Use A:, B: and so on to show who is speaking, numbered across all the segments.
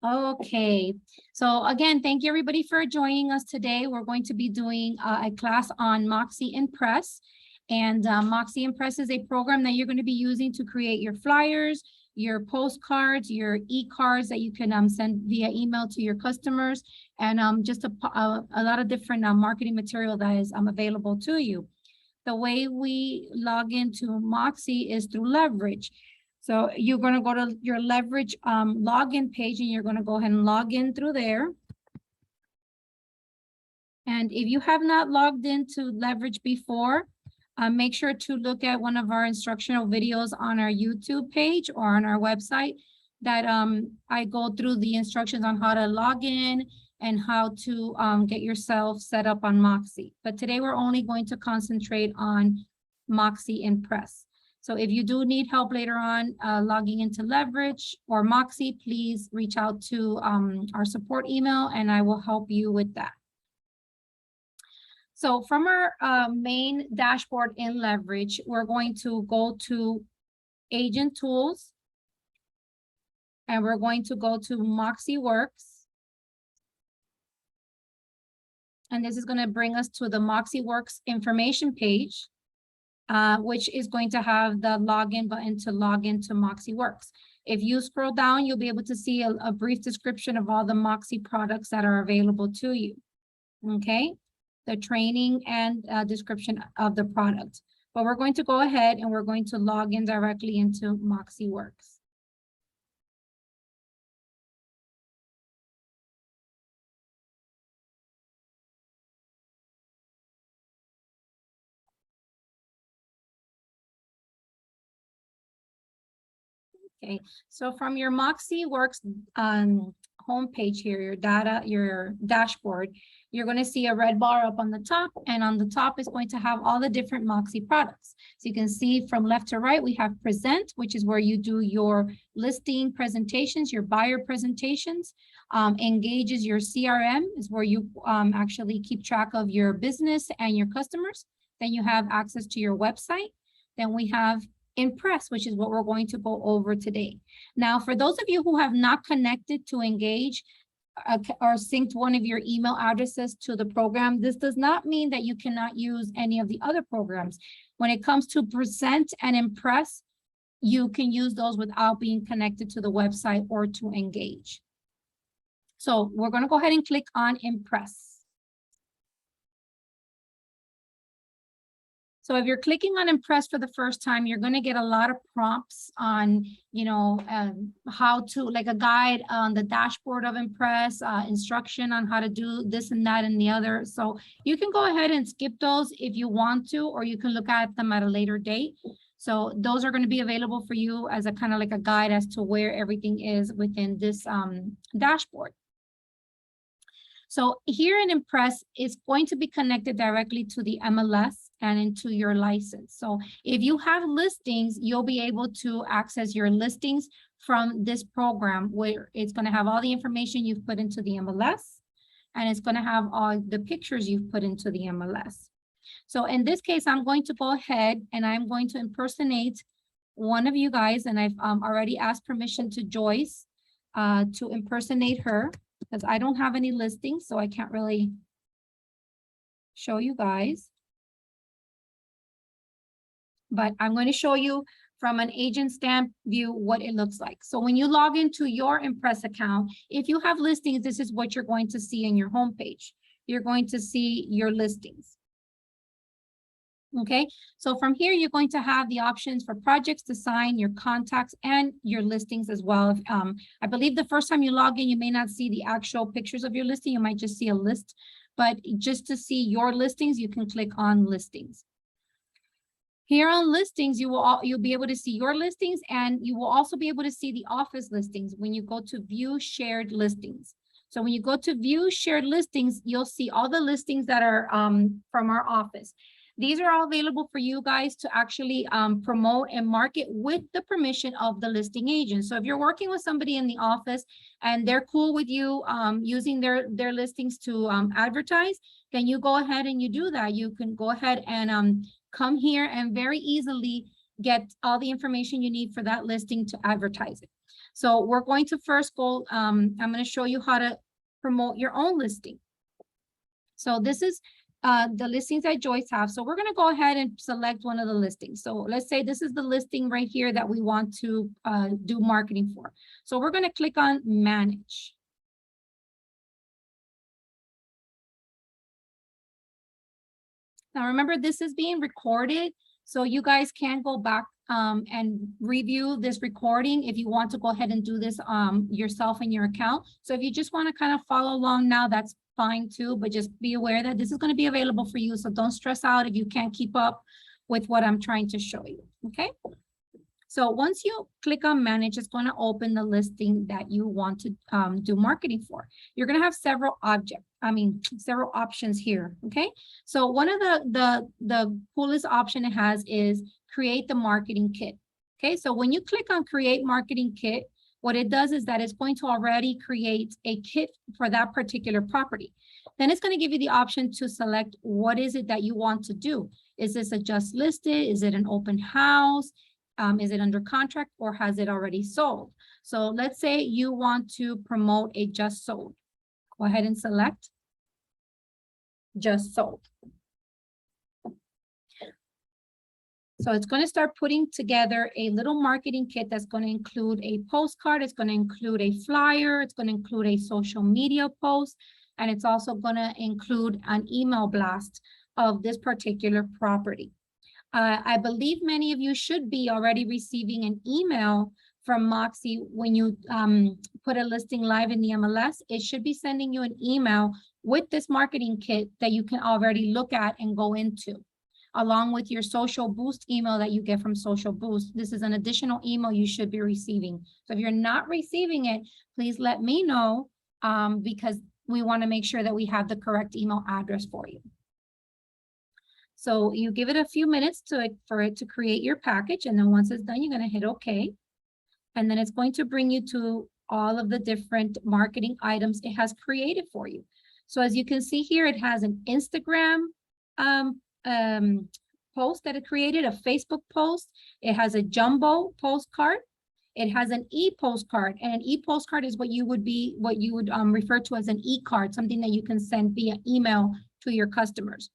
A: Okay, so again, thank you everybody for joining us today. We're going to be doing a class on Moxi Impress. And Moxi Impress is a program that you're going to be using to create your flyers, your postcards, your e-cards that you can send via email to your customers, and just a lot of different marketing material that is available to you. The way we log into Moxi is through Leverage. So you're going to go to your Leverage login page, and you're going to go ahead and log in through there. And if you have not logged into Leverage before, make sure to look at one of our instructional videos on our YouTube page or on our website that I go through the instructions on how to log in and how to get yourself set up on Moxi. But today we're only going to concentrate on Moxi Impress. So if you do need help later on logging into Leverage or Moxi, please reach out to our support email and I will help you with that. So from our main dashboard in Leverage, we're going to go to Agent Tools and we're going to go to Moxi Works. And this is going to bring us to the Moxi Works information page. Which is going to have the login button to log into Moxi Works. If you scroll down, you'll be able to see a brief description of all the Moxi products that are available to you. Okay, the training and description of the product. But we're going to go ahead and we're going to log in directly into Moxi Works. Okay, so from your Moxi Works homepage here, your dashboard, you're going to see a red bar up on the top, and on the top is going to have all the different Moxi products. So you can see from left to right, we have Present, which is where you do your listing presentations, your buyer presentations. Engage is your CRM, is where you actually keep track of your business and your customers. Then you have access to your website. Then we have Impress, which is what we're going to go over today. Now, for those of you who have not connected to Engage or synced one of your email addresses to the program, this does not mean that you cannot use any of the other programs. When it comes to Present and Impress, you can use those without being connected to the website or to Engage. So we're going to go ahead and click on Impress. So if you're clicking on Impress for the first time, you're going to get a lot of prompts on, how to, like a guide on the dashboard of Impress, instruction on how to do this and that and the other. So you can go ahead and skip those if you want to, or you can look at them at a later date. So those are going to be available for you as a kind of like a guide as to where everything is within this dashboard. So here in Impress, it's going to be connected directly to the MLS and into your license. So if you have listings, you'll be able to access your listings from this program, where it's going to have all the information you've put into the MLS, and it's going to have all the pictures you've put into the MLS. So in this case, I'm going to go ahead and I'm going to impersonate one of you guys, and I've already asked permission to Joyce to impersonate her, because I don't have any listings, so I can't really show you guys. But I'm going to show you from an agent stamp view what it looks like. So when you log into your Impress account, if you have listings, this is what you're going to see in your homepage. You're going to see your listings. Okay, so from here, you're going to have the options for projects to sign, your contacts, and your listings as well. I believe the first time you log in, you may not see the actual pictures of your listing. You might just see a list, but just to see your listings, you can click on listings. Here on listings, you'll be able to see your listings, and you will also be able to see the office listings when you go to view shared listings. So when you go to view shared listings, you'll see all the listings that are from our office. These are all available for you guys to actually promote and market with the permission of the listing agent. So if you're working with somebody in the office and they're cool with you using their listings to advertise, then you go ahead and you do that. You can go ahead and come here and very easily get all the information you need for that listing to advertise it. So we're going to first go, I'm going to show you how to promote your own listing. So this is the listings that Joyce have. So we're going to go ahead and select one of the listings. So let's say this is the listing right here that we want to do marketing for. So we're going to click on manage. Now remember, this is being recorded, so you guys can go back and review this recording if you want to go ahead and do this yourself in your account. So if you just want to kind of follow along now, that's fine too, but just be aware that this is going to be available for you. So don't stress out if you can't keep up with what I'm trying to show you, okay? So once you click on manage, it's going to open the listing that you want to do marketing for. You're going to have several several options here, okay? So one of the coolest option it has is create the marketing kit, okay? So when you click on create marketing kit, what it does is that it's going to already create a kit for that particular property. Then it's going to give you the option to select what is it that you want to do. Is this a just listed? Is it an open house? Is it under contract or has it already sold? So let's say you want to promote a just sold. Go ahead and select just sold. So it's going to start putting together a little marketing kit that's going to include a postcard. It's going to include a flyer. It's going to include a social media post. And it's also going to include an email blast of this particular property. I believe many of you should be already receiving an email from Moxi when you put a listing live in the MLS. It should be sending you an email with this marketing kit that you can already look at and go into, along with your Social Boost email that you get from Social Boost. This is an additional email you should be receiving. So if you're not receiving it, please let me know because we want to make sure that we have the correct email address for you. So you give it a few minutes for it to create your package. And then once it's done, you're going to hit OK. And then it's going to bring you to all of the different marketing items it has created for you. So as you can see here, it has an Instagram post that it created, a Facebook post. It has a jumbo postcard. It has an e-postcard, and an e-postcard is what you would refer to as an e-card, something that you can send via email to your customers.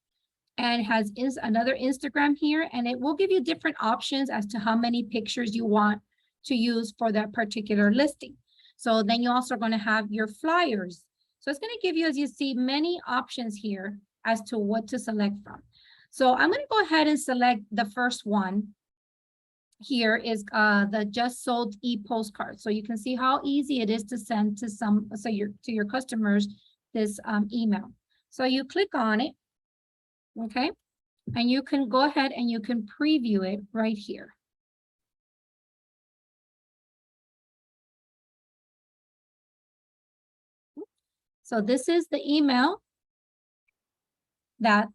A: And has another Instagram here, and it will give you different options as to how many pictures you want to use for that particular listing. So then you also are going to have your flyers. So it's going to give you, as you see, many options here as to what to select from. So I'm going to go ahead and select the first one. Here is the just sold e-postcard. So you can see how easy it is to send to your customers this email. So you click on it. Okay, and you can go ahead and you can preview it right here. So this is the email that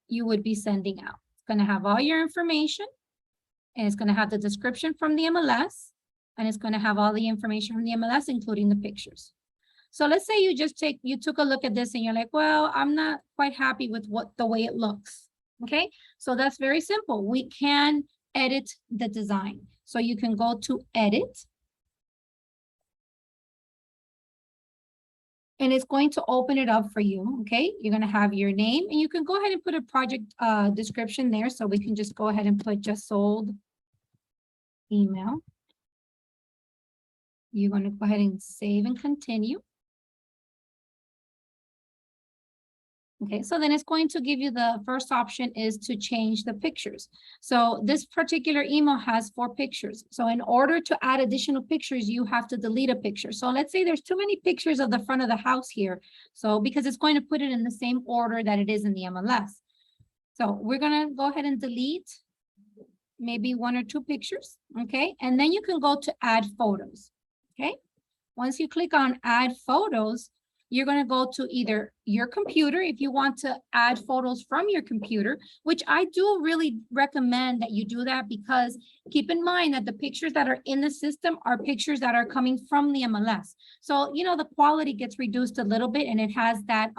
A: you would be sending out. It's going to have all your information, and it's going to have the description from the MLS, and it's going to have all the information from the MLS, including the pictures. So let's say you took a look at this and you're like, well, I'm not quite happy with the way it looks. Okay, so that's very simple. We can edit the design. So you can go to edit. And it's going to open it up for you. Okay, you're going to have your name, and you can go ahead and put a project description there. So we can just go ahead and put just sold email. You're going to go ahead and save and continue. Okay, so then it's going to give you the first option is to change the pictures. So this particular email has 4 pictures. So in order to add additional pictures, you have to delete a picture. So let's say there's too many pictures of the front of the house here. So because it's going to put it in the same order that it is in the MLS. So we're going to go ahead and delete maybe 1 or 2 pictures. Okay, and then you can go to add photos. Okay, once you click on add photos, you're going to go to either your computer if you want to add photos from your computer, which I do really recommend that you do that, because keep in mind that the pictures that are in the system are pictures that are coming from the MLS. So, you know, the quality gets reduced a little bit, and it has that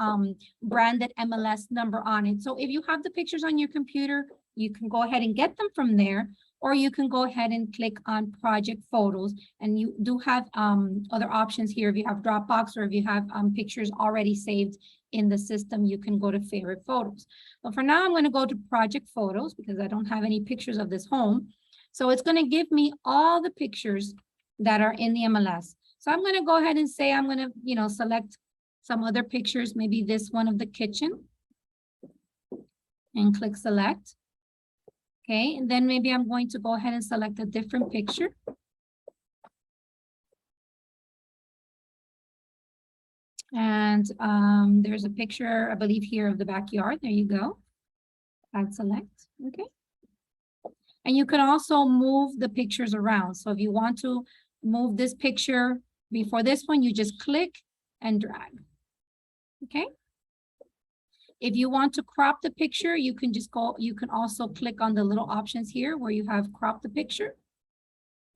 A: branded MLS number on it. So if you have the pictures on your computer, you can go ahead and get them from there. or you can go ahead and click on project photos. And you do have other options here. If you have Dropbox or if you have pictures already saved in the system, you can go to favorite photos. But for now, I'm going to go to project photos because I don't have any pictures of this home. So it's going to give me all the pictures that are in the MLS. So I'm going to go ahead and say I'm going to, select some other pictures, maybe this one of the kitchen, and click select. Okay, and then maybe I'm going to go ahead and select a different picture. And there's a picture, I believe, here of the backyard. There you go. Add select. Okay. And you can also move the pictures around. So if you want to move this picture before this one, you just click and drag. Okay. If you want to crop the picture, you can also click on the little options here where you have crop the picture.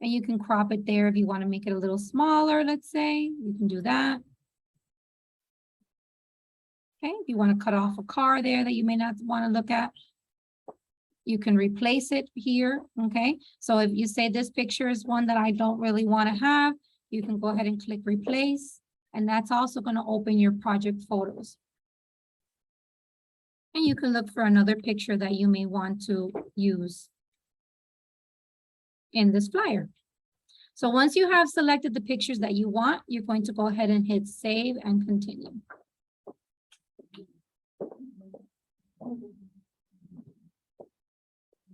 A: And you can crop it there if you want to make it a little smaller, let's say, you can do that. Okay, if you want to cut off a car there that you may not want to look at, you can replace it here, okay? So if you say this picture is one that I don't really want to have, you can go ahead and click replace, and that's also going to open your project photos. And you can look for another picture that you may want to use in this flyer. So once you have selected the pictures that you want, you're going to go ahead and hit save and continue.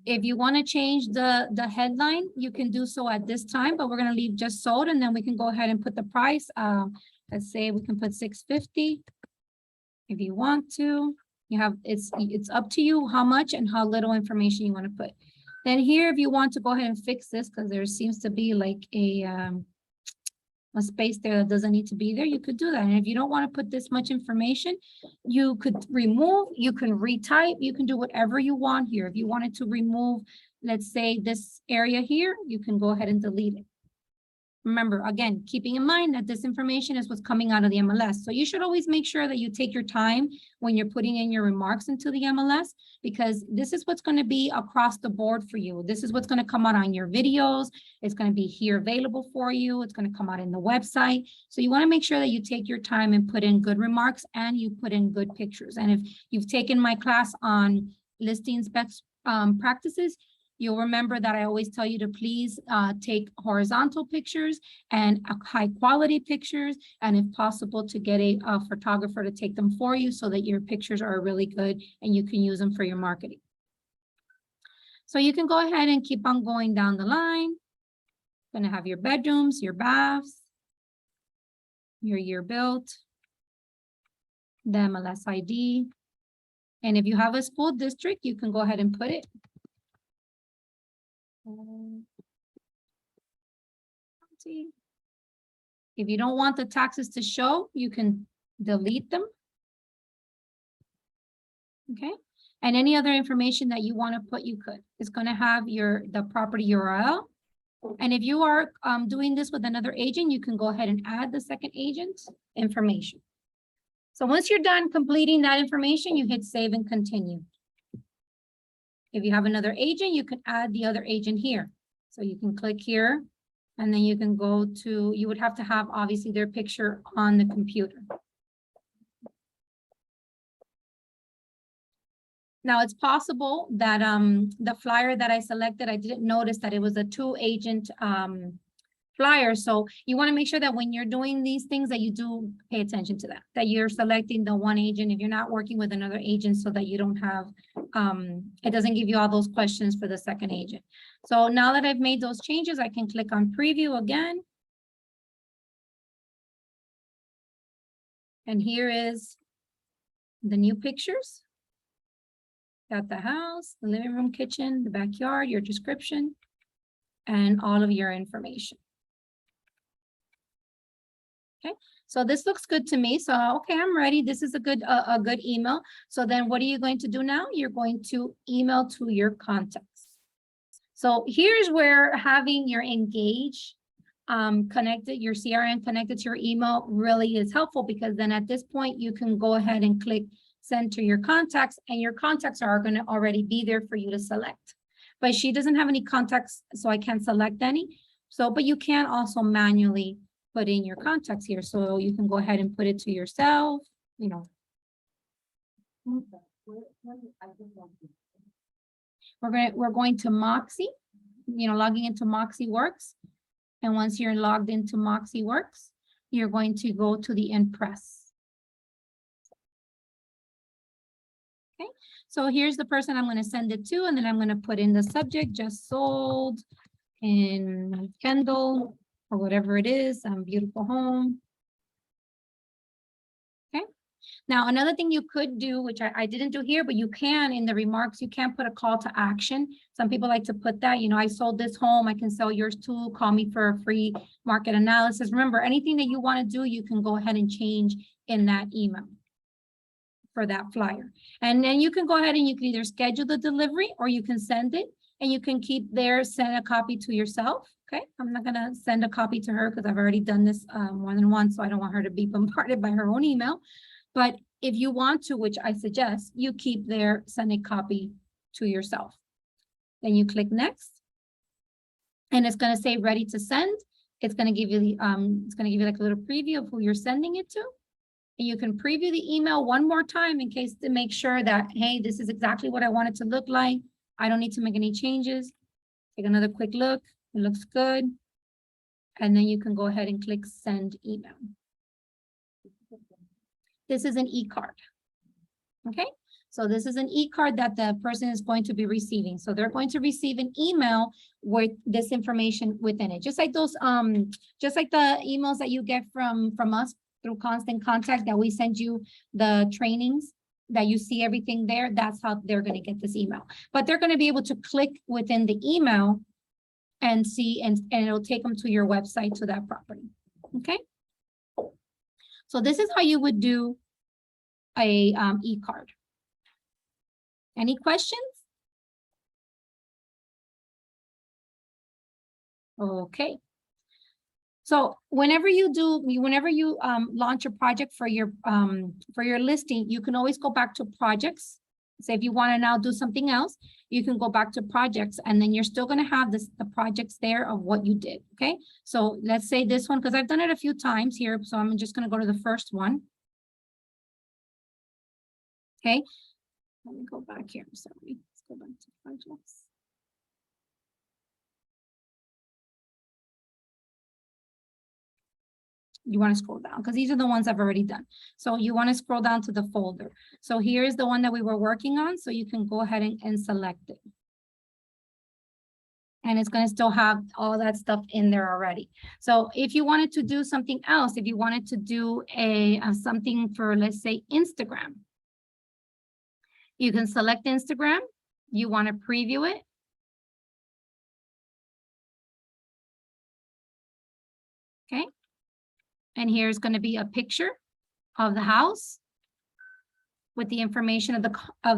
A: If you want to change the headline, you can do so at this time, but we're going to leave just sold, and then we can go ahead and put the price. Let's say we can put $650 if you want to. It's up to you how much and how little information you want to put. Then here, if you want to go ahead and fix this, because there seems to be like a space there that doesn't need to be there, you could do that. And if you don't want to put this much information, you could remove, you can retype, you can do whatever you want here. If you wanted to remove, let's say this area here, you can go ahead and delete it. Remember, again, keeping in mind that this information is what's coming out of the MLS. So you should always make sure that you take your time when you're putting in your remarks into the MLS, because this is what's going to be across the board for you. This is what's going to come out on your videos. It's going to be here available for you. It's going to come out in the website. So you want to make sure that you take your time and put in good remarks and you put in good pictures. And if you've taken my class on listings best practices, you'll remember that I always tell you to please take horizontal pictures and high quality pictures, and if possible to get a photographer to take them for you so that your pictures are really good and you can use them for your marketing. So you can go ahead and keep on going down the line. You're gonna have your bedrooms, your baths, your year built, the MLS ID. And if you have a school district, you can go ahead and put it. If you don't want the taxes to show, you can delete them. Okay. And any other information that you want to put, you could. It's going to have the property URL. And if you are doing this with another agent, you can go ahead and add the second agent's information. So once you're done completing that information, you hit save and continue. If you have another agent, you can add the other agent here. So you can click here, and then you can go to, you would have to have obviously their picture on the computer. Now it's possible that the flyer that I selected, I didn't notice that it was a 2-agent flyer. So you want to make sure that when you're doing these things that you do pay attention to that you're selecting the one agent if you're not working with another agent, so that you don't have, it doesn't give you all those questions for the second agent. So now that I've made those changes, I can click on preview again. And here is the new pictures. Got the house, the living room, kitchen, the backyard, your description, and all of your information. Okay, so this looks good to me. So, okay, I'm ready. This is a good email. So then what are you going to do now? You're going to email to your contacts. So here's where having your Engage connected, your CRM connected to your email really is helpful, because then at this point you can go ahead and click send to your contacts, and your contacts are going to already be there for you to select. but she doesn't have any contacts, so I can't select any. So, but you can also manually put in your contacts here. So you can go ahead and put it to yourself, you know. We're going to Moxi, logging into Moxi Works. And once you're logged into Moxi Works, you're going to go to the Impress. Okay, so here's the person I'm going to send it to, and then I'm going to put in the subject, just sold in Kendall, or whatever it is, beautiful home. Okay. Now, another thing you could do, which I didn't do here, but you can in the remarks, you can put a call to action. Some people like to put that, I sold this home, I can sell yours too, call me for a free market analysis. Remember, anything that you want to do, you can go ahead and change in that email for that flyer. And then you can go ahead and you can either schedule the delivery or you can send it, and you can keep there, send a copy to yourself. Okay, I'm not gonna send a copy to her because I've already done this more than once, so I don't want her to be bombarded by her own email. But if you want to, which I suggest, you keep there, send a copy to yourself. Then you click next, and it's going to say ready to send. It's going to give you the it's going to give you like a little preview of who you're sending it to. And you can preview the email one more time in case to make sure that, hey, this is exactly what I want it to look like. I don't need to make any changes. Take another quick look. It looks good. And then you can go ahead and click send email. This is an e-card. Okay, so this is an e-card that the person is going to be receiving. So they're going to receive an email with this information within it. Just like those, just like the emails that you get from us through Constant Contact, that we send you the trainings that you see everything there. That's how they're going to get this email. But they're going to be able to click within the email and see, and it'll take them to your website, to that property. Okay. So this is how you would do a e-card. Any questions? Okay. So whenever you launch a project for your listing, you can always go back to projects. So if you want to now do something else, you can go back to projects, and then you're still going to have the projects there of what you did. Okay. So let's say this one, because I've done it a few times here. So I'm just going to go to the first one. Okay. Let me go back here. I'm sorry. Let's go back to projects. You want to scroll down because these are the ones I've already done. So you want to scroll down to the folder. So here's the one that we were working on. So you can go ahead and select it. And it's going to still have all that stuff in there already. So if you wanted to do something else, if you wanted to do something for, let's say, Instagram, you can select Instagram. You want to preview it. Okay. And here's going to be a picture of the house with the information of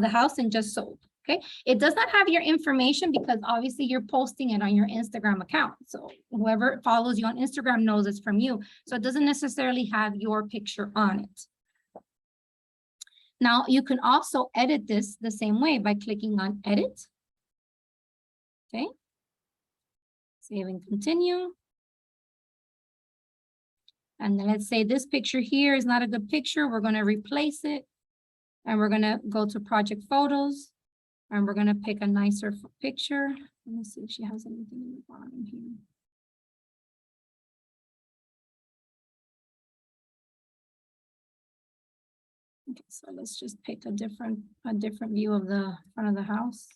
A: the house and just sold. Okay. It does not have your information because obviously you're posting it on your Instagram account. So whoever follows you on Instagram knows it's from you. So it doesn't necessarily have your picture on it. Now you can also edit this the same way by clicking on edit. Okay. Save and continue. And then let's say this picture here is not a good picture. We're going to replace it. And we're going to go to project photos. And we're going to pick a nicer picture. Let me see if she has anything in the bottom here. Okay, so let's just pick a different view of the front of the house.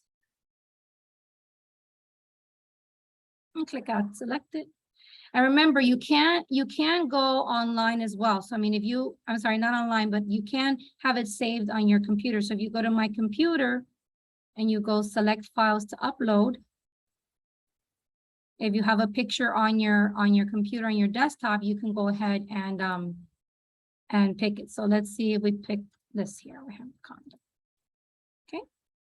A: And click out, select it. And remember, you can go online as well. So I mean, I'm sorry, not online, but you can have it saved on your computer. So if you go to my computer and you go select files to upload, if you have a picture on your computer, on your desktop, you can go ahead and pick it. So let's see if we pick this here. We have content. Okay.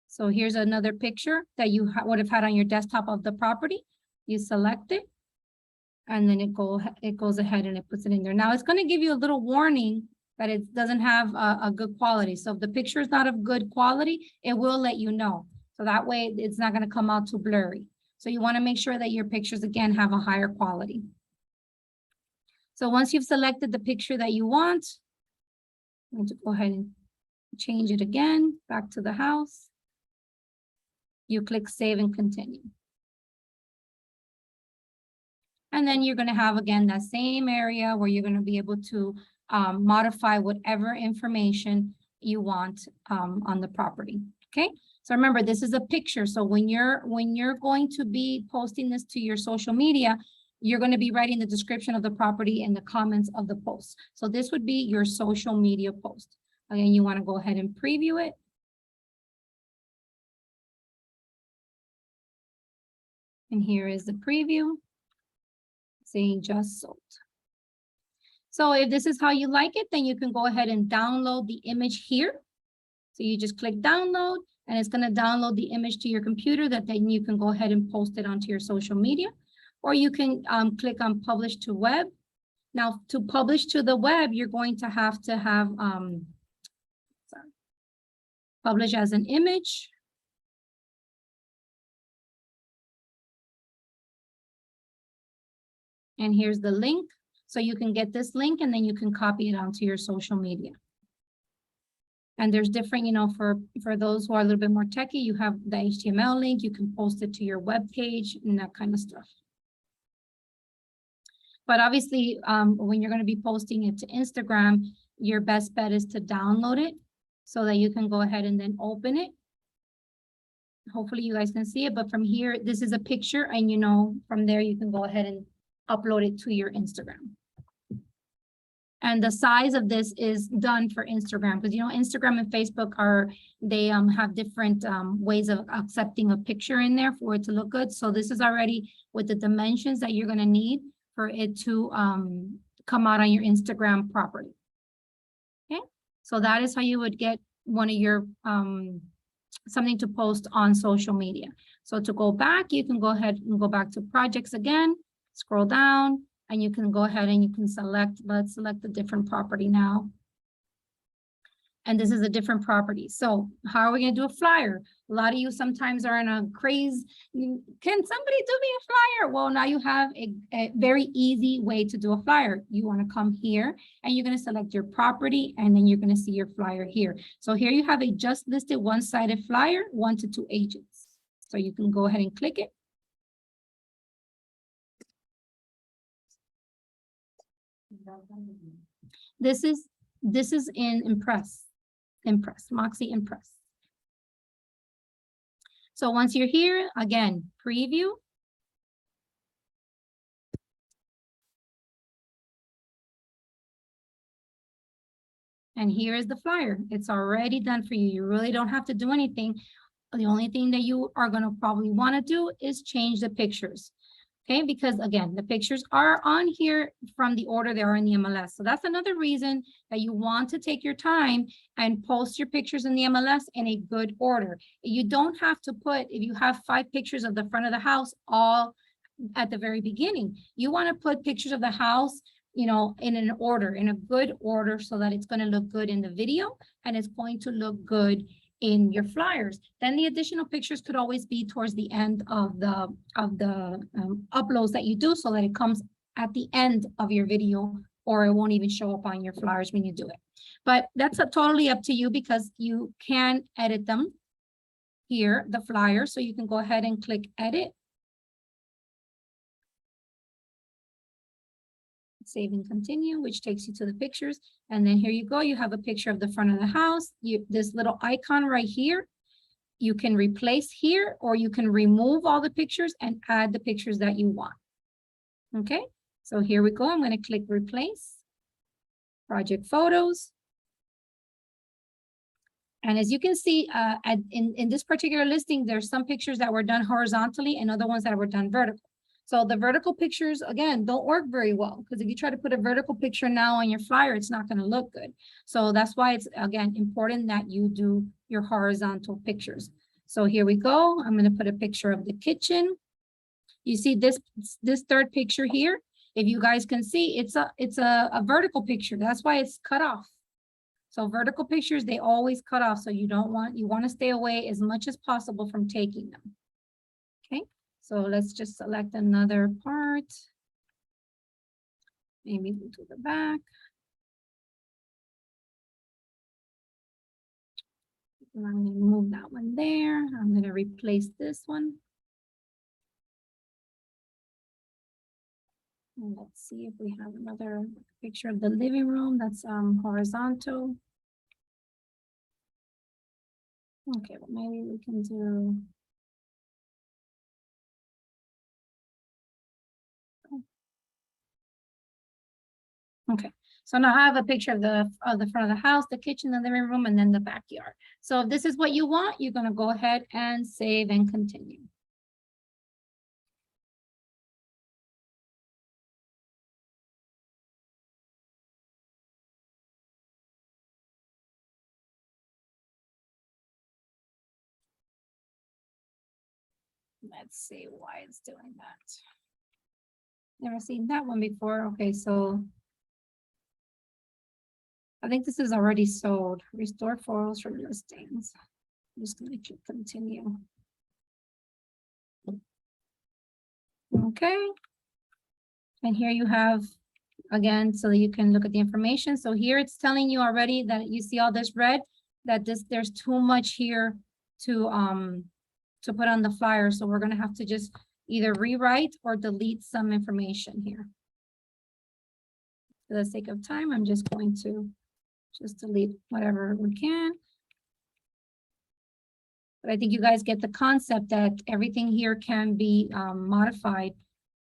A: So here's another picture that you would have had on your desktop of the property. You select it. And then it goes ahead and it puts it in there. Now it's going to give you a little warning that it doesn't have a good quality. So if the picture is not of good quality, it will let you know. So that way it's not gonna come out too blurry. So you wanna make sure that your pictures, again, have a higher quality. So once you've selected the picture that you want, I'm going to go ahead and change it again, back to the house. You click save and continue. And then you're going to have, again, that same area where you're going to be able to modify whatever information you want on the property. Okay. So remember, this is a picture. So when you're going to be posting this to your social media, you're going to be writing the description of the property in the comments of the post. So this would be your social media post. Again, you want to go ahead and preview it. And here is the preview saying just sold. So if this is how you like it, then you can go ahead and download the image here. So you just click download and it's going to download the image to your computer that then you can go ahead and post it onto your social media. Or you can click on publish to web. Now to publish to the web, you're going to have publish as an image. And here's the link. So you can get this link and then you can copy it onto your social media. And there's different, you know, for those who are a little bit more techie, you have the HTML link, you can post it to your web page and that kind of stuff. But obviously, when you're going to be posting it to Instagram, your best bet is to download it so that you can go ahead and then open it. Hopefully you guys can see it, but from here, this is a picture and, you know, from there you can go ahead and upload it to your Instagram. And the size of this is done for Instagram because, you know, Instagram and Facebook they have different ways of accepting a picture in there for it to look good. So this is already with the dimensions that you're going to need for it to come out on your Instagram properly. Okay, so that is how you would get one of your something to post on social media. So to go back, you can go ahead and go back to projects again, scroll down, and you can go ahead and you can select, let's select a different property now. And this is a different property. So how are we going to do a flyer? A lot of you sometimes are in a craze. Can somebody do me a flyer? Well, now you have a very easy way to do a flyer. You want to come here and you're going to select your property and then you're going to see your flyer here. So here you have a just listed one-sided flyer, 1 to 2 agents. So you can go ahead and click it. This is in Impress, Moxi Impress. So once you're here, again, preview. And here is the flyer. It's already done for you. You really don't have to do anything. The only thing that you are going to probably want to do is change the pictures. Okay, because again, the pictures are on here from the order they are in the MLS. So that's another reason that you want to take your time and post your pictures in the MLS in a good order. You don't have to put, if you have 5 pictures of the front of the house all at the very beginning, you want to put pictures of the house, you know, in an order, in a good order, so that it's going to look good in the video and it's going to look good in your flyers. Then the additional pictures could always be towards the end of the uploads that you do, so that it comes at the end of your video, or it won't even show up on your flyers when you do it. But that's totally up to you, because you can edit them here, the flyer. So you can go ahead and click edit. Save and continue, which takes you to the pictures. And then here you go. You have a picture of the front of the house. This little icon right here, you can replace here, or you can remove all the pictures and add the pictures that you want. Okay, so here we go. I'm going to click replace, project photos. And as you can see, in this particular listing, there's some pictures that were done horizontally and other ones that were done vertical. So the vertical pictures, again, don't work very well, because if you try to put a vertical picture now on your flyer, it's not going to look good. So that's why it's, again, important that you do your horizontal pictures. So here we go. I'm going to put a picture of the kitchen. You see this third picture here. If you guys can see, it's a vertical picture. That's why it's cut off. So vertical pictures, they always cut off. So you want to stay away as much as possible from taking them. Okay, so let's just select another part. Maybe go to the back. I'm going to move that one there. I'm going to replace this one. And let's see if we have another picture of the living room that's horizontal. Okay, well, maybe we can do. Okay, so now I have a picture of the front of the house, the kitchen, the living room, and then the backyard. So if this is what you want, you're going to go ahead and save and continue. Let's see why it's doing that. Never seen that one before. Okay, so I think this is already sold. Restore photos from listings. I'm just going to click continue. Okay. And here you have, again, so that you can look at the information. So here it's telling you already that you see all this red, that there's too much here to put on the flyer. So we're going to have to just either rewrite or delete some information here. For the sake of time, I'm just going to just delete whatever we can. But I think you guys get the concept that everything here can be modified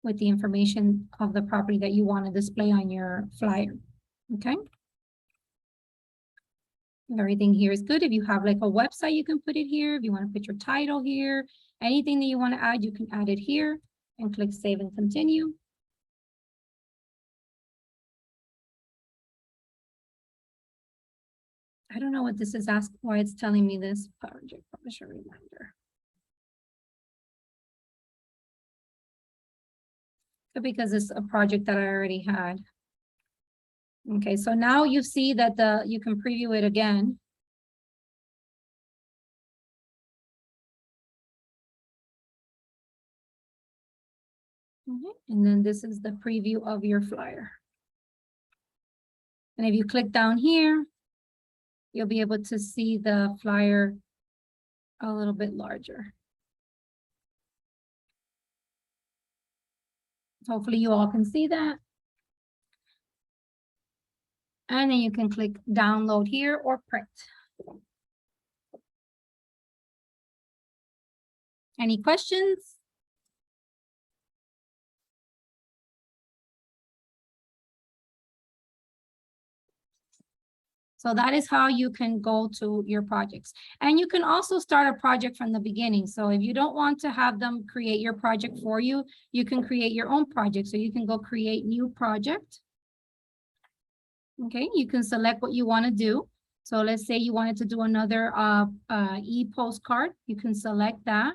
A: with the information of the property that you want to display on your flyer. Okay. If everything here is good. If you have like a website, you can put it here. If you want to put your title here, anything that you want to add, you can add it here and click save and continue. I don't know what this is asking, why it's telling me this. Project publisher reminder. Because it's a project that I already had. Okay, so now you see that you can preview it again. Okay, and then this is the preview of your flyer. And if you click down here, you'll be able to see the flyer a little bit larger. Hopefully you all can see that. And then you can click download here or print. Any questions? So that is how you can go to your projects. And you can also start a project from the beginning. So if you don't want to have them create your project for you, you can create your own project. So you can go create new project. Okay, you can select what you want to do. So let's say you wanted to do another e-postcard. You can select that.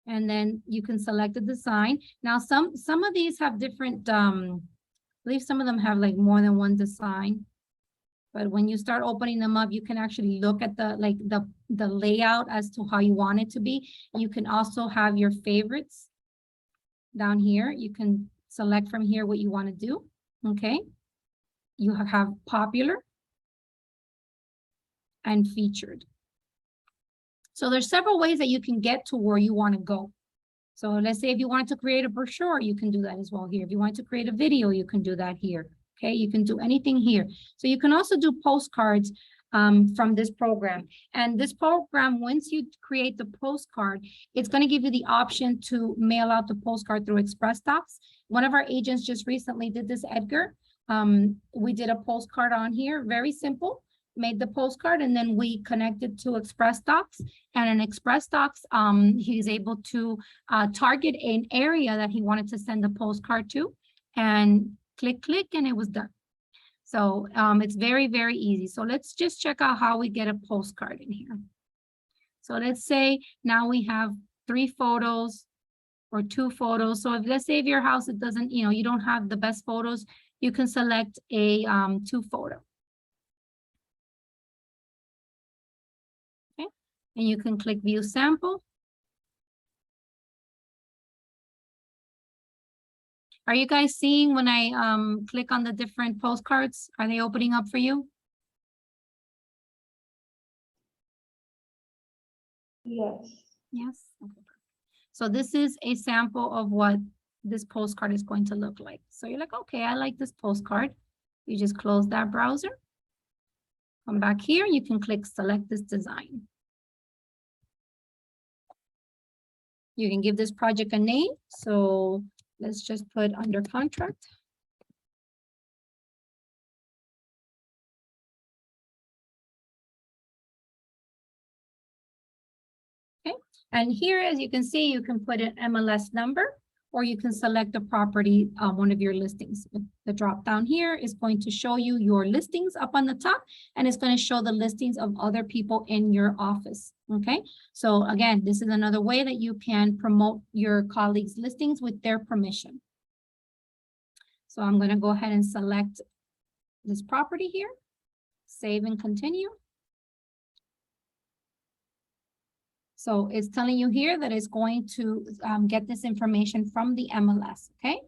A: And then you can select the design. Now, some of these have different, I believe some of them have like more than one design. But when you start opening them up, you can actually look at the layout as to how you want it to be. You can also have your favorites down here. You can select from here what you want to do. Okay. You have popular and featured. So there's several ways that you can get to where you want to go. So let's say if you wanted to create a brochure, you can do that as well here. If you want to create a video, you can do that here. Okay, you can do anything here. So you can also do postcards from this program. And this program, once you create the postcard, it's going to give you the option to mail out the postcard through Express Docs. One of our agents just recently did this, Edgar. We did a postcard on here, very simple. Made the postcard and then we connected to Express Docs, and in Express Docs he's able to target an area that he wanted to send the postcard to, and click and it was done. So it's very, very easy. So let's just check out how we get a postcard in here. So let's say now we have 3 photos or 2 photos. So if let's say if your house, it doesn't, you don't have the best photos, you can select a 2 photo. Okay, and you can click view sample. Are you guys seeing when I click on the different postcards? Are they opening up for you?
B: Yes.
A: Yes. Okay. So this is a sample of what this postcard is going to look like. So you're like, okay, I like this postcard. You just close that browser. Come back here, you can click select this design. You can give this project a name. So let's just put under contract. Okay, and here, as you can see, you can put an MLS number, or you can select a property, one of your listings. The drop down here is going to show you your listings up on the top, and it's going to show the listings of other people in your office. Okay, so again, this is another way that you can promote your colleagues' listings with their permission. So I'm going to go ahead and select this property here, save and continue. So it's telling you here that it's going to get this information from the MLS, okay?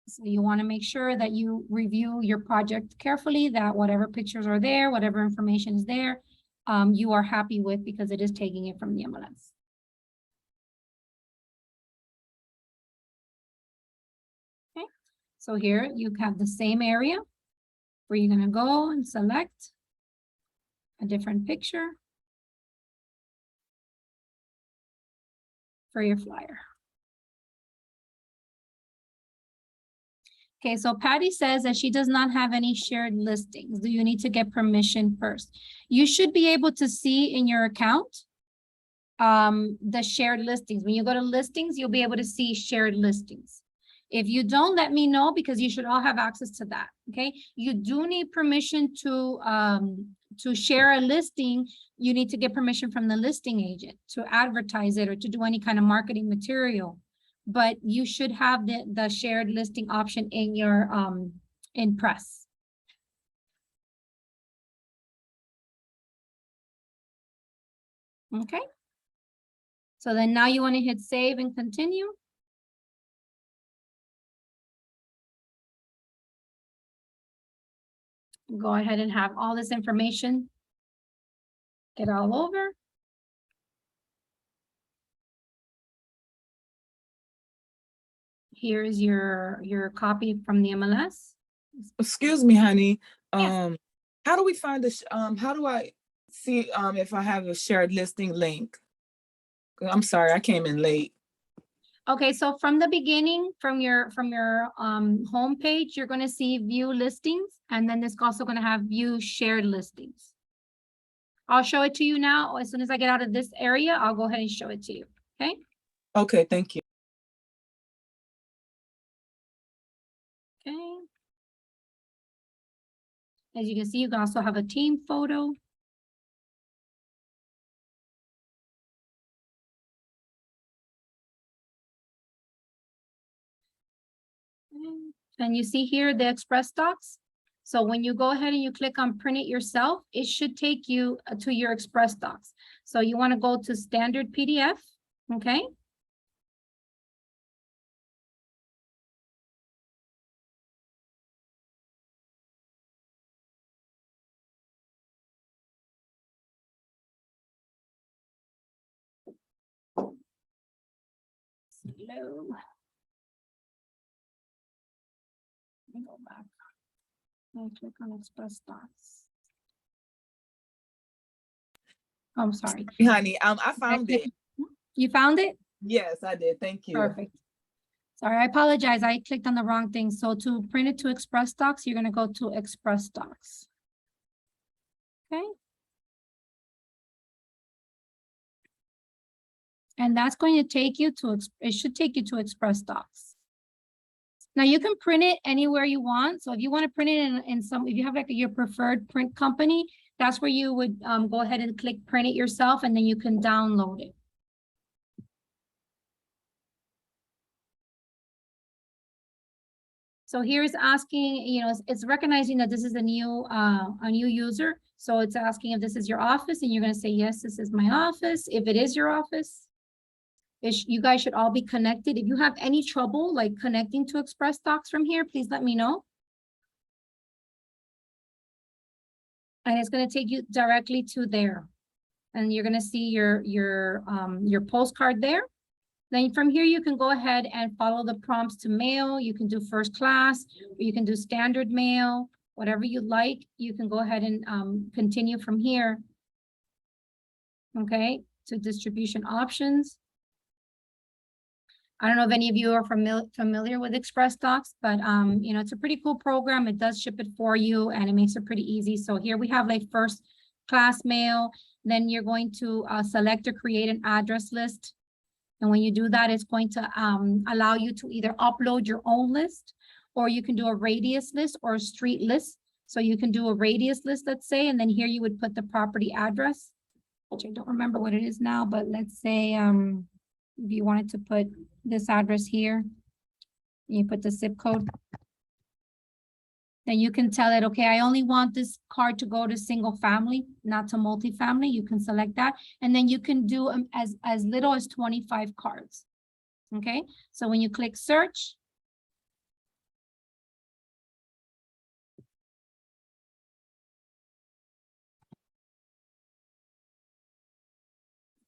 A: So you want to make sure that you review your project carefully, that whatever pictures are there, whatever information is there, you are happy with, because it is taking it from the MLS. Okay, so here you have the same area where you're going to go and select a different picture for your flyer. Okay, so Patty says that she does not have any shared listings. Do you need to get permission first? You should be able to see in your account the shared listings. When you go to listings, you'll be able to see shared listings. If you don't, let me know, because you should all have access to that, okay? You do need permission to share a listing. You need to get permission from the listing agent to advertise it or to do any kind of marketing material. But you should have the shared listing option in your Impress. Okay. So then now you want to hit save and continue. Go ahead and have all this information get all over. Here's your copy from the MLS.
C: Excuse me, honey.
A: Yes.
C: How do we find this? How do I see if I have a shared listing link? I'm sorry, I came in late.
A: Okay, so from the beginning, from your home page, you're going to see view listings, and then it's also going to have view shared listings. I'll show it to you now. As soon as I get out of this area, I'll go ahead and show it to you. Okay.
C: Okay, thank you.
A: Okay. As you can see, you can also have a team photo. And you see here the Express Docs. So when you go ahead and you click on print it yourself, it should take you to your Express Docs. So you want to go to standard PDF, okay? Slow. Let me go back. I click on Express Docs. Oh, I'm sorry.
C: Honey, I found it.
A: You found it?
C: Yes, I did. Thank you.
A: Perfect. Sorry, I apologize. I clicked on the wrong thing. So to print it to Express Docs, you're going to go to Express Docs. Okay. And that's going to take you to, it should take you to Express Docs. Now you can print it anywhere you want. So if you want to print it in some, if you have like your preferred print company, that's where you would go ahead and click print it yourself, and then you can download it. So here it's asking, you know, it's recognizing that this is a new user. So it's asking if this is your office, and you're going to say, yes, this is my office. If it is your office, you guys should all be connected. If you have any trouble like connecting to Express Docs from here, please let me know. And it's going to take you directly to there. And you're going to see your postcard there. Then from here, you can go ahead and follow the prompts to mail. You can do first class, or you can do standard mail, whatever you like. You can go ahead and continue from here. Okay, to distribution options. I don't know if any of you are familiar with Express Docs, but you know, it's a pretty cool program. It does ship it for you, and it makes it pretty easy. So here we have like first class mail. Then you're going to select or create an address list. And when you do that, it's going to allow you to either upload your own list, or you can do a radius list or a street list. So you can do a radius list, let's say, and then here you would put the property address, which I don't remember what it is now, but let's say if you wanted to put this address here, you put the zip code. Then you can tell it, okay, I only want this card to go to single family, not to multifamily. You can select that. And then you can do as little as 25 cards. Okay, so when you click search,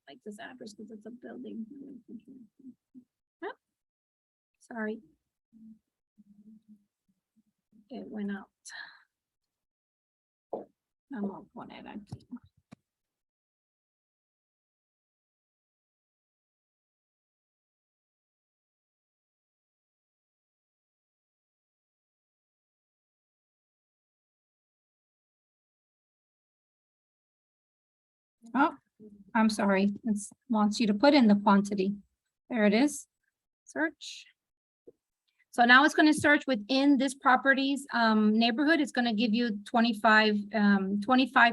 A: like this address because it's a building. Oh, sorry. It went out. Vamos a poner aquí. Oh, I'm sorry. It wants you to put in the quantity. There it is. Search. So now it's going to search within this properties neighborhood. It's going to give you 25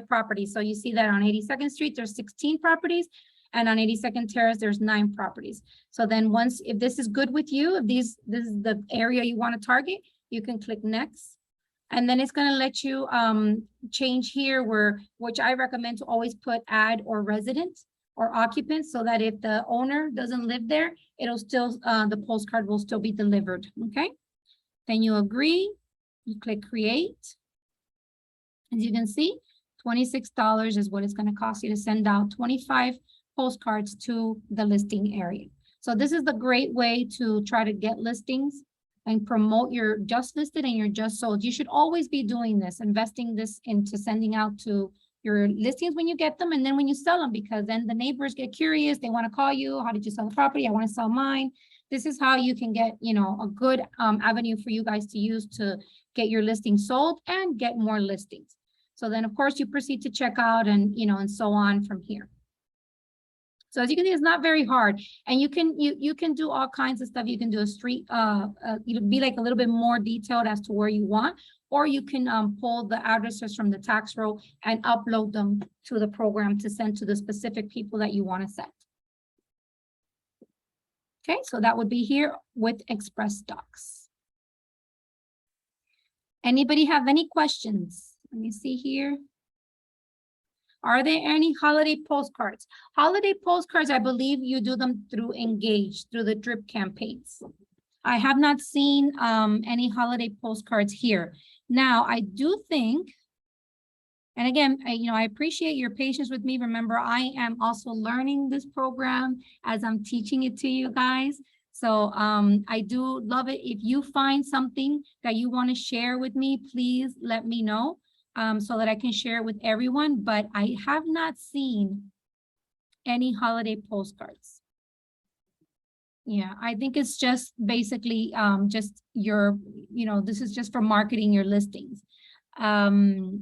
A: properties. So you see that on 82nd Street, there's 16 properties. And on 82nd Terrace, there's 9 properties. So then once, if this is good with you, if this is the area you want to target, you can click next. And then it's going to let you change here which I recommend to always put add or resident or occupant, so that if the owner doesn't live there, it'll still, the postcard will still be delivered, okay? Then you agree, you click create. As you can see, $26 is what it's gonna cost you to send out 25 postcards to the listing area. So this is the great way to try to get listings and promote your just listed and your just sold. You should always be doing this, investing this into sending out to your listings when you get them, and then when you sell them, because then the neighbors get curious. They want to call you. How did you sell the property? I want to sell mine. This is how you can get, you know, a good avenue for you guys to use to get your listing sold and get more listings. So then, of course, you proceed to check out and, you know, and so on from here. So as you can see, it's not very hard, and you can do all kinds of stuff. You can do a street, be like a little bit more detailed as to where you want, or you can pull the addresses from the tax roll and upload them to the program to send to the specific people that you want to send. Okay, so that would be here with Express Docs. Anybody have any questions? Let me see here. Are there any holiday postcards? Holiday postcards, I believe you do them through Engage, through the drip campaigns. I have not seen any holiday postcards here. Now, I do think, and again, I appreciate your patience with me. Remember, I am also learning this program as I'm teaching it to you guys. So I do love it. If you find something that you want to share with me, please let me know. So that I can share it with everyone, but I have not seen any holiday postcards. Yeah, I think it's just basically just your, this is just for marketing your listings. If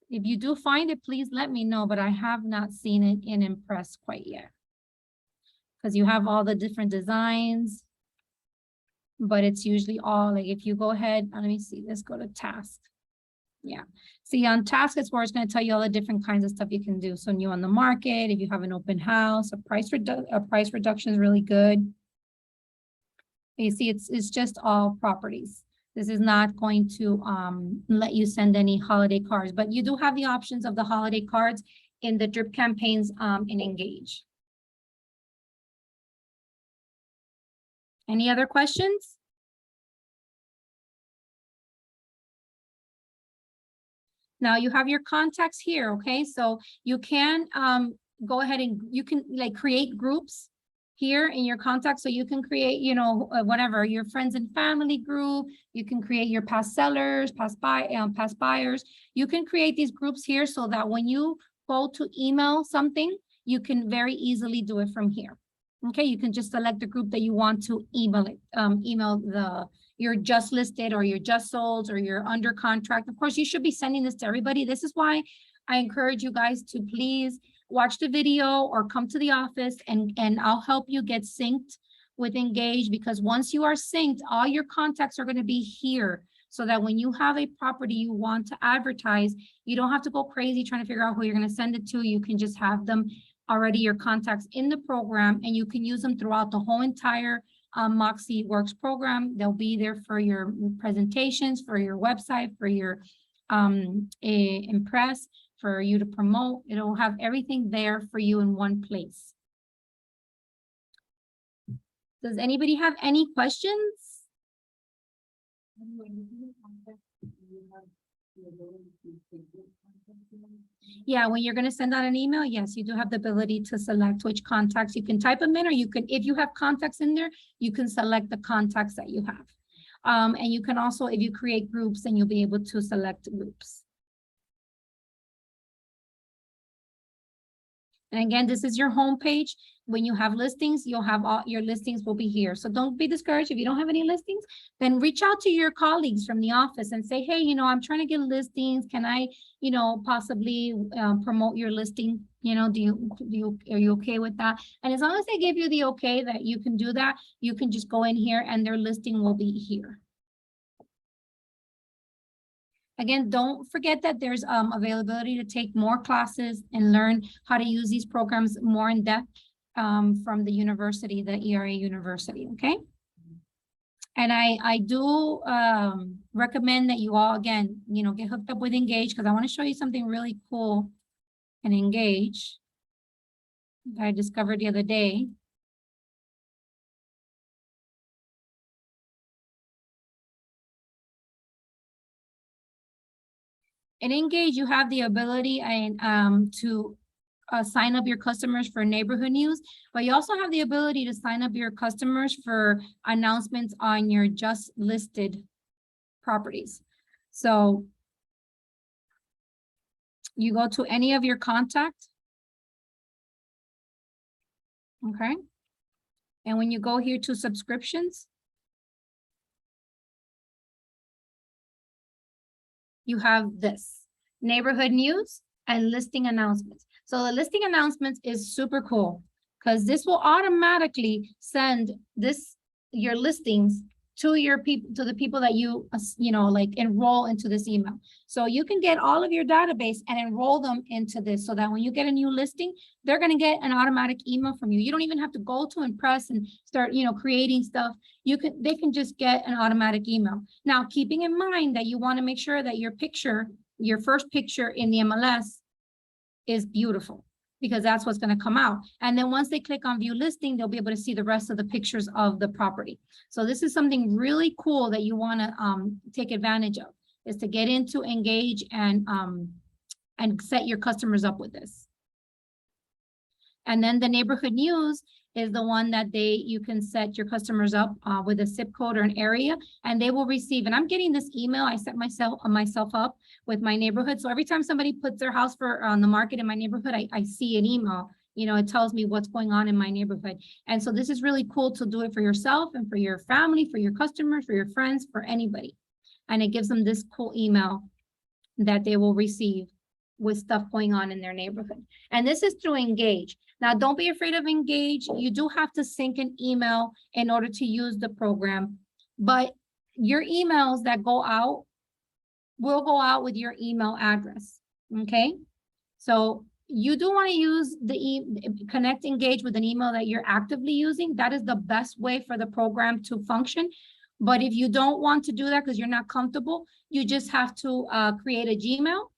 A: you do find it, please let me know, but I have not seen it in Impress quite yet. Because you have all the different designs, but it's usually all, like if you go ahead, let me see, let's go to task. Yeah, see on task, it's where it's going to tell you all the different kinds of stuff you can do. So new on the market, if you have an open house, a price reduction is really good. You see, it's just all properties. This is not going to let you send any holiday cards, but you do have the options of the holiday cards in the drip campaigns in Engage. Any other questions? Now you have your contacts here, okay? So you can go ahead and you can like create groups here in your contacts. So you can create, you know, whatever, your friends and family group. You can create your past sellers, past buyers. You can create these groups here so that when you go to email something, you can very easily do it from here. Okay, you can just select the group that you want to email it, your just listed or your just sold or your under contract. Of course, you should be sending this to everybody. This is why I encourage you guys to please watch the video or come to the office and I'll help you get synced with Engage, because once you are synced, all your contacts are going to be here so that when you have a property you want to advertise, you don't have to go crazy trying to figure out who you're going to send it to. You can just have them already, your contacts in the program, and you can use them throughout the whole entire Moxi Works program. They'll be there for your presentations, for your website, for your Impress, for you to promote. It'll have everything there for you in one place. Does anybody have any questions? Yeah, when you're going to send out an email, yes, you do have the ability to select which contacts. You can type them in, or you can, if you have contacts in there, you can select the contacts that you have. And you can also, if you create groups, then you'll be able to select groups. And again, this is your home page. When you have listings, you'll have all your listings will be here. So don't be discouraged if you don't have any listings, then reach out to your colleagues from the office and say, hey, you know, I'm trying to get listings. Can I, you know, possibly promote your listing? You know, are you okay with that? And as long as they give you the okay that you can do that, you can just go in here and their listing will be here. Again, don't forget that there's availability to take more classes and learn how to use these programs more in depth from the university, the ERA University, okay? And I do recommend that you all, again, you know, get hooked up with Engage, because I want to show you something really cool in Engage that I discovered the other day. In Engage, you have the ability and to sign up your customers for neighborhood news, but you also have the ability to sign up your customers for announcements on your just listed properties. So you go to any of your contacts, okay? And when you go here to subscriptions, you have this neighborhood news and listing announcements. So the listing announcements is super cool because this will automatically send your listings to your people, to the people that you know, like enroll into this email. So you can get all of your database and enroll them into this so that when you get a new listing, they're going to get an automatic email from you. You don't even have to go to Impress and start, you know, creating stuff. They can just get an automatic email. Now, keeping in mind that you want to make sure that your picture, your first picture in the MLS is beautiful, because that's what's going to come out. And then once they click on view listing, they'll be able to see the rest of the pictures of the property. So this is something really cool that you want to take advantage of, is to get into Engage and set your customers up with this. And then the neighborhood news is the one that you can set your customers up with a zip code or an area, and they will receive. And I'm getting this email. I set myself up with my neighborhood. So every time somebody puts their house on the market in my neighborhood, I see an email. You know, it tells me what's going on in my neighborhood. And so this is really cool to do it for yourself and for your family, for your customers, for your friends, for anybody. And it gives them this cool email that they will receive with stuff going on in their neighborhood. And this is through Engage. Now, don't be afraid of Engage. You do have to sync an email in order to use the program, but your emails that go out will go out with your email address, okay? So you do want to use connect engage with an email that you're actively using. That is the best way for the program to function. But if you don't want to do that because you're not comfortable, you just have to create a Gmail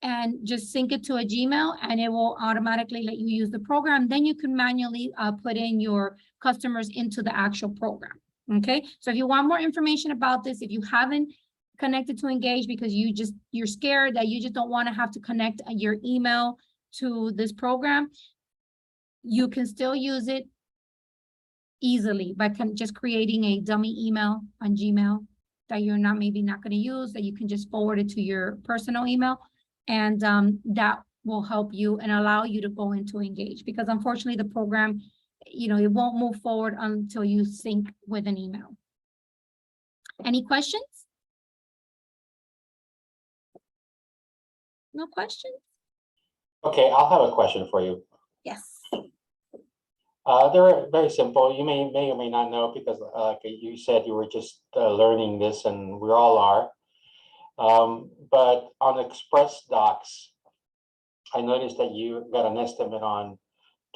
A: and just sync it to a Gmail, and it will automatically let you use the program. Then you can manually put in your customers into the actual program. Okay, so if you want more information about this, if you haven't connected to Engage because you're scared that you just don't want to have to connect your email to this program, you can still use it easily by just creating a dummy email on Gmail that you're maybe not going to use, that you can just forward it to your personal email. And that will help you and allow you to go into Engage, because unfortunately the program, it won't move forward until you sync with an email. Any questions? No questions?
B: Okay, I'll have a question for you.
A: Yes.
B: They're very simple. You may or may not know, because you said you were just learning this, and we all are. But on Express Docs, I noticed that you got an estimate on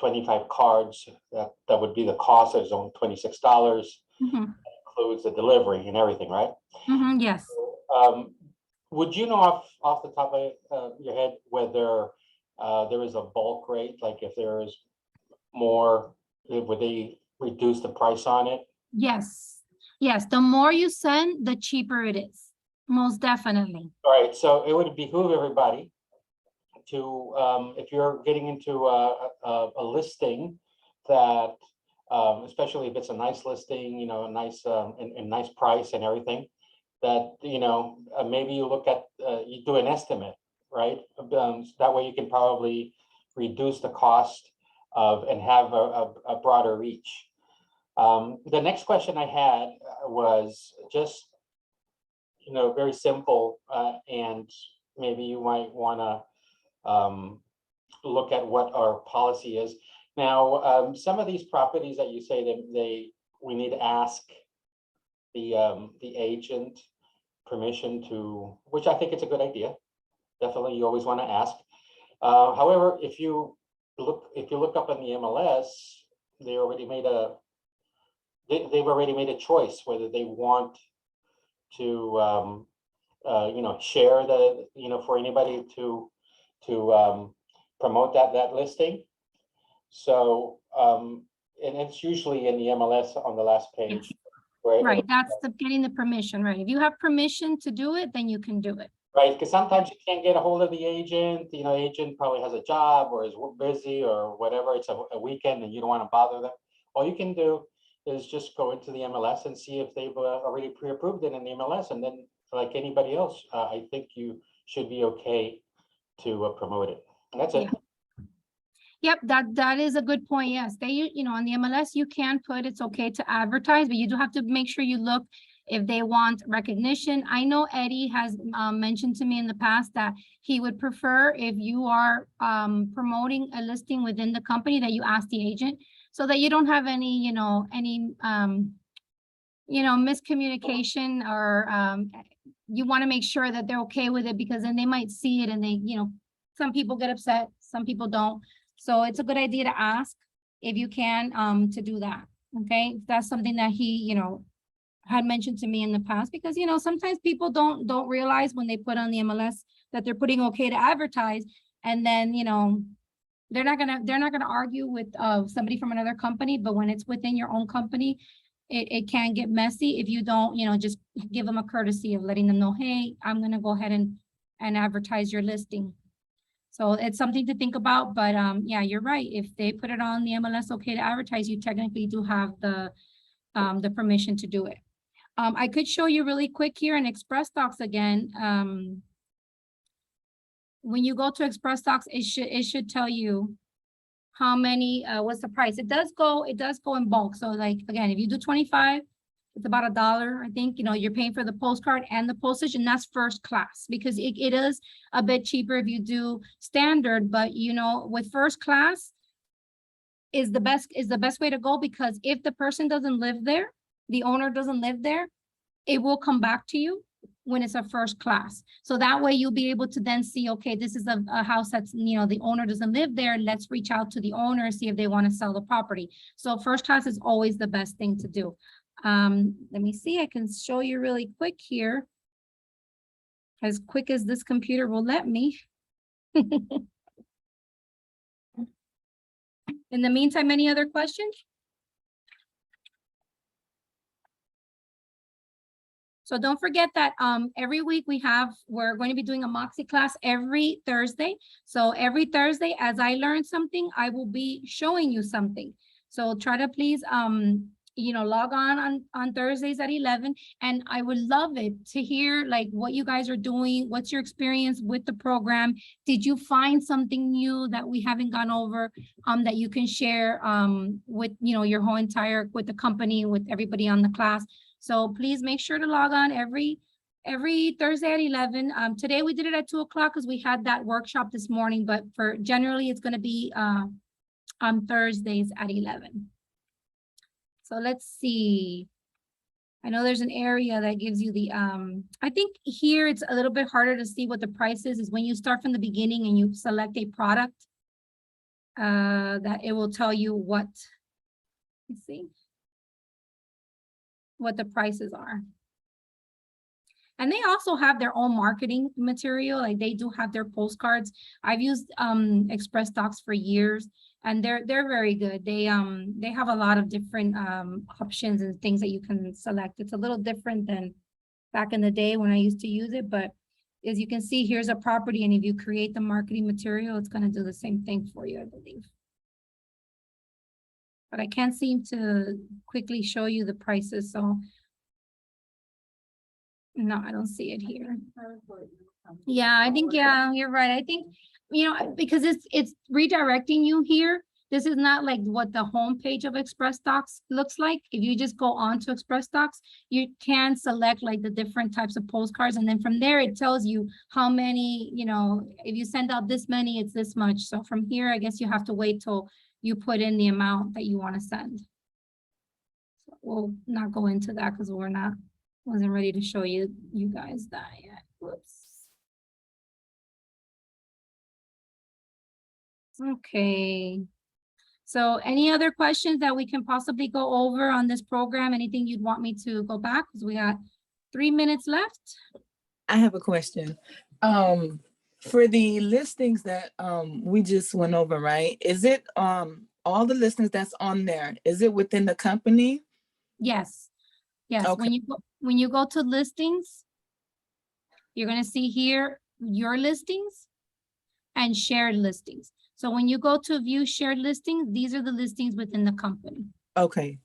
B: 25 cards. That would be the cost. It's only $26.
A: Mm-hmm.
B: That includes the delivery and everything, right?
A: Mm-hmm, yes.
B: Would you know off the top of your head whether there is a bulk rate? Like if there is more, would they reduce the price on it?
A: Yes. Yes. The more you send, the cheaper it is. Most definitely.
B: All right. So it would behoove everybody to, if you're getting into a listing that, especially if it's a nice listing, a nice and nice price and everything, that maybe you look at you do an estimate, right? That way you can probably reduce the cost of and have a broader reach. The next question I had was just very simple, and maybe you might want to look at what our policy is. Now, some of these properties that you say that we need to ask the agent permission to, which I think it's a good idea. Definitely, you always want to ask. However, if you look up in the MLS, they've already made a choice whether they want to share for anybody to promote that listing. So and it's usually in the MLS on the last page.
A: Right, that's getting the permission, right? If you have permission to do it, then you can do it.
B: Right, because sometimes you can't get a hold of the agent. Agent probably has a job or is busy or whatever. It's a weekend and you don't want to bother them. All you can do is just go into the MLS and see if they've already pre-approved it in the MLS. And then, like anybody else, I think you should be okay to promote it. And that's it.
A: Yep, that is a good point. Yes, on the MLS, you can put it's okay to advertise, but you do have to make sure you look if they want recognition. I know Eddie has mentioned to me in the past that he would prefer if you are promoting a listing within the company that you ask the agent, so that you don't have any, miscommunication, or you want to make sure that they're okay with it, because then they might see it and they, some people get upset, some people don't. So it's a good idea to ask if you can to do that. Okay, that's something that he, had mentioned to me in the past, because sometimes people don't realize when they put on the MLS that they're putting okay to advertise, and then they're not gonna argue with somebody from another company, but when it's within your own company, it can get messy if you don't just give them a courtesy of letting them know, hey, I'm gonna go ahead and advertise your listing. So it's something to think about, but yeah, you're right. If they put it on the MLS okay to advertise, you technically do have the permission to do it. I could show you really quick here in Express Docs again. When you go to Express Docs, it should tell you how many, what's the price. It does go in bulk. So like, again, if you do 25, it's about $1. I think, you're paying for the postcard and the postage, and that's first class, because it is a bit cheaper if you do standard, but with first class is the best way to go, because if the person doesn't live there, the owner doesn't live there, it will come back to you when it's a first class. So that way you'll be able to then see, okay, this is a house that's, you know, the owner doesn't live there. Let's reach out to the owner, see if they want to sell the property. So first class is always the best thing to do. Let me see, I can show you really quick here. As quick as this computer will let me. In the meantime, any other questions? So don't forget that every week we're going to be doing a Moxi class every Thursday. So every Thursday, as I learn something, I will be showing you something. So try to please you know, log on Thursdays at 11. And I would love it to hear like what you guys are doing. What's your experience with the program? Did you find something new that we haven't gone over that you can share with, you know, your whole entire, with the company, with everybody on the class? So please make sure to log on every Thursday at 11. Today we did it at 2 o'clock because we had that workshop this morning, but for generally it's going to be on Thursdays at 11. So let's see. I know there's an area that gives you the, I think here it's a little bit harder to see what the price is when you start from the beginning and you select a product, that it will tell you what, let's see, what the prices are. And they also have their own marketing material. Like they do have their postcards. I've used Express Docs for years, and they're very good. They have a lot of different options and things that you can select. It's a little different than back in the day when I used to use it, but as you can see, here's a property, and if you create the marketing material, it's going to do the same thing for you, I believe. But I can't seem to quickly show you the prices, so no, I don't see it here. Yeah, I think, yeah, you're right. I think, you know, because it's redirecting you here. This is not like what the homepage of Express Docs looks like. If you just go on to Express Docs, you can select like the different types of postcards. And then from there, it tells you how many, you know, if you send out this many, it's this much. So from here, I guess you have to wait till you put in the amount that you want to send. So we'll not go into that because wasn't ready to show you guys that yet. Whoops. Okay. So any other questions that we can possibly go over on this program? Anything you'd want me to go back? Because we got 3 minutes left.
C: I have a question. For the listings that we just went over, right? Is it all the listings that's on there, is it within the company?
A: Yes. Yes.
C: Okay.
A: When you go to listings, you're going to see here your listings and shared listings. So when you go to view shared listings, these are the listings within the company.
C: Okay.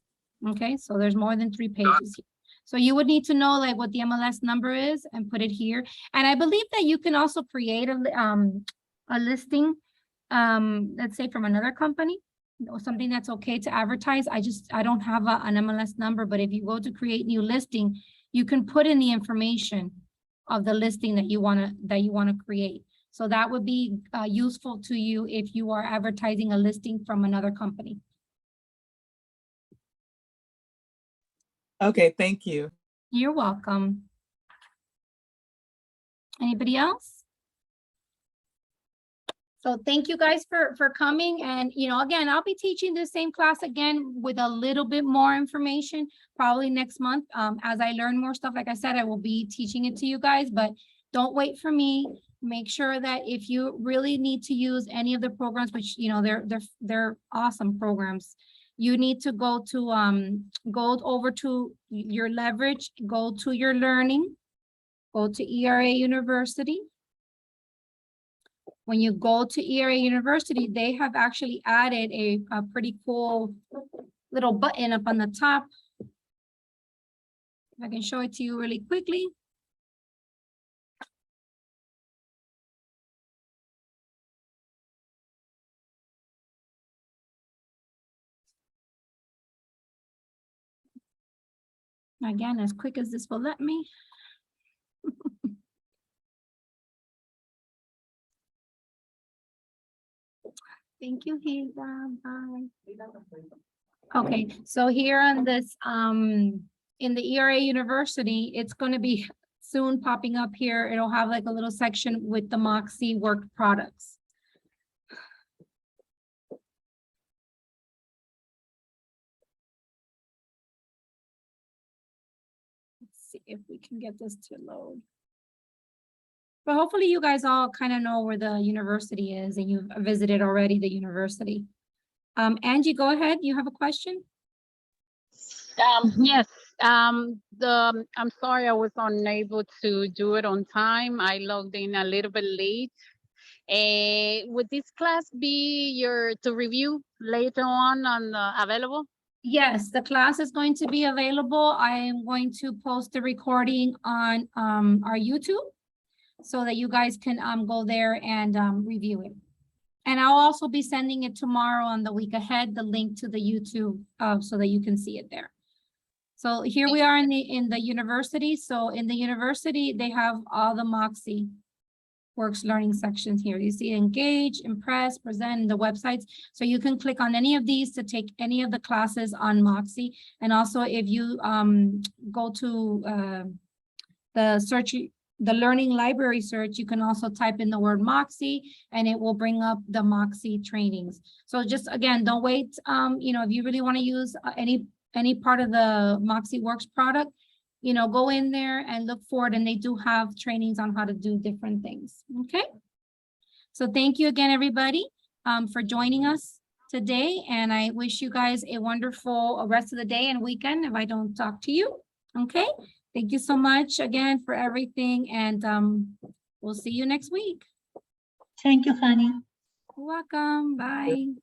A: Okay, so there's more than 3 pages here. So you would need to know like what the MLS number is and put it here. And I believe that you can also create a listing, let's say from another company, or something that's okay to advertise. I don't have an MLS number, but if you go to create new listing, you can put in the information of the listing that you want to create. So that would be useful to you if you are advertising a listing from another company.
C: Okay, thank you.
A: You're welcome. Anybody else? So thank you guys for coming. And, you know, again, I'll be teaching the same class again with a little bit more information, probably next month. As I learn more stuff, like I said, I will be teaching it to you guys, but don't wait for me. Make sure that if you really need to use any of the programs, which, you know, they're awesome programs, you need to go over to your leverage, go to your learning, go to ERA University. When you go to ERA University, they have actually added a pretty cool little button up on the top. If I can show it to you really quickly. Again, as quick as this will let me. Thank you, Hilda. Bye. Okay, so here on this, in the ERA University, it's going to be soon popping up here. It'll have like a little section with the Moxi work products. Let's see if we can get this to load. But hopefully you guys all kind of know where the university is and you've visited already the university. Angie, go ahead. You have a question?
D: Yes, I'm sorry I was unable to do it on time. I logged in a little bit late. Would this class be to review later on available?
A: Yes, the class is going to be available. I am going to post the recording on our YouTube so that you guys can go there and review it. And I'll also be sending it tomorrow on the week ahead, the link to the YouTube so that you can see it there. So here we are in the university. So in the university, they have all the Moxi Works learning sections here. You see Engage, Impress, Present, the websites. So you can click on any of these to take any of the classes on Moxi. And also if you go to the learning library search, you can also type in the word Moxi and it will bring up the Moxi trainings. So just again, don't wait. You know, if you really want to use any part of the Moxi Works product, you know, go in there and look for it, and they do have trainings on how to do different things. Okay. So thank you again, everybody, for joining us today. And I wish you guys a wonderful rest of the day and weekend if I don't talk to you. Okay. Thank you so much again for everything. And we'll see you next week.
E: Thank you, honey.
A: You're welcome. Bye.